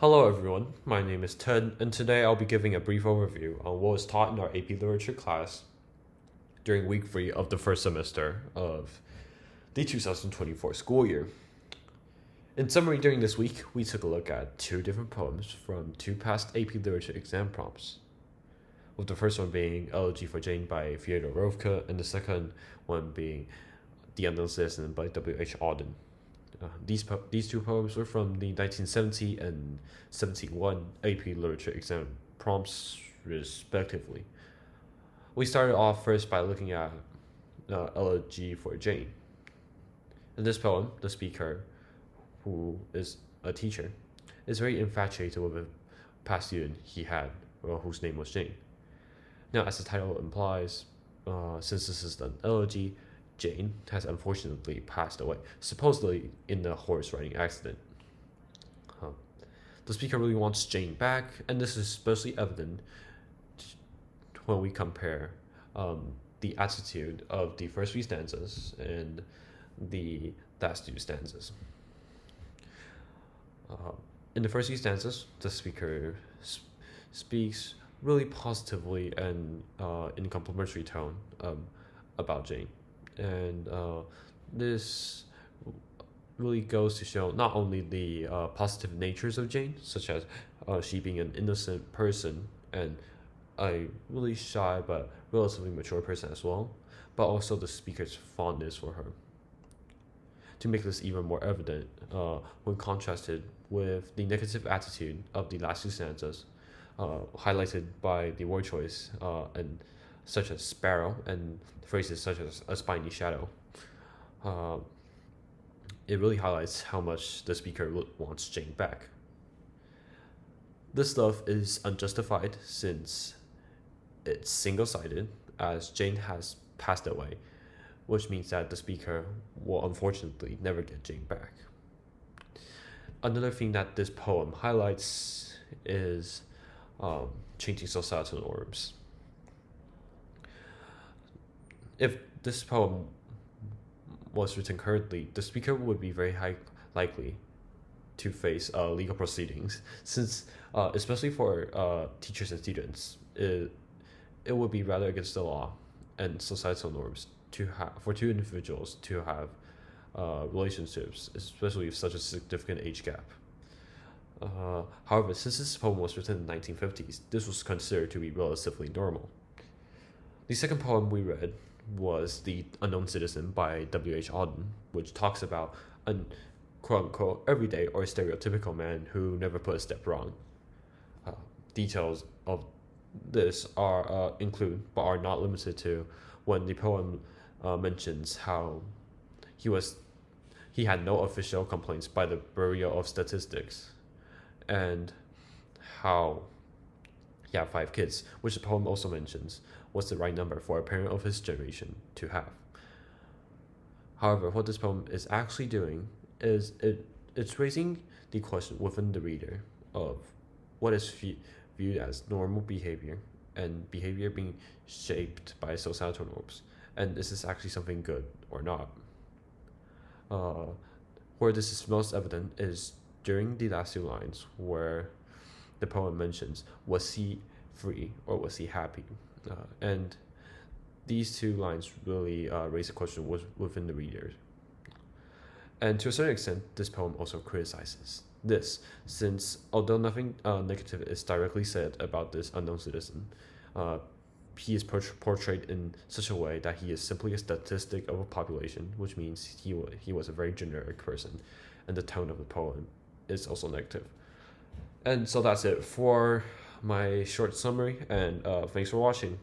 Hello everyone, my name is Ted, and today I'll be giving a brief overview on what was taught in our AP Literature class during week 3 of the first semester of the 2024 school year. In summary, during this week, we took a look at two different poems from two past AP Literature exam prompts, with the first one being Elegy for Jane by Fyodor Rovka, and the second one being The Unknown Citizen by W.H. Auden. These two poems were from the 1970 and 71 AP Literature exam prompts, respectively. We started off first by looking at Elegy for Jane. In this poem, the speaker, who is a teacher, is very infatuated with a past student he had, whose name was Jane. Now, as the title implies, since this is an elegy, Jane has unfortunately passed away, supposedly in a horse riding accident. The speaker really wants Jane back, and this is especially evident when we compare the attitude of the first three stanzas and the last two stanzas. In the first three stanzas, the speaker speaks really positively and in complimentary tone about Jane. And this really goes to show not only the positive natures of Jane, such as she being an innocent person and a really shy but relatively mature person as well, but also the speaker's fondness for her. To make this even more evident, when contrasted with the negative attitude of the last two stanzas, highlighted by the word choice and such as sparrow and phrases such as a spiny shadow, it really highlights how much the speaker wants Jane back. This love is unjustified since it's single-sided, as Jane has passed away, which means that the speaker will unfortunately never get Jane back. Another thing that this poem highlights is changing societal norms. If this poem was written currently, the speaker would be very likely to face legal proceedings, since especially for teachers and students, it would be rather against the law and societal norms for two individuals to have relationships, especially with such a significant age gap. However, since this poem was written in the 1950s, this was considered to be relatively normal. The second poem we read was The Unknown Citizen by W.H. Auden, which talks about a quote-unquote everyday or stereotypical man who never put a step wrong. Details of this include, but are not limited to, when the poem mentions how he had no official complaints by the Bureau of Statistics, and how he had 5 kids, which the poem also mentions was the right number for a parent of his generation to have. However, what this poem is actually doing is it's raising the question within the reader of what is viewed as normal behavior and behavior being shaped by societal norms, and is this actually something good or not. Where this is most evident is during the last 2 lines, where the poem mentions, was he free or was he happy? And these 2 lines really raise a question within the reader. And to a certain extent, this poem also criticizes this, since although nothing negative is directly said about this unknown citizen, he is portrayed in such a way that he is simply a statistic of a population, which means he was a very generic person, and the tone of the poem is also negative. And so that's it for my short summary, and thanks for watching.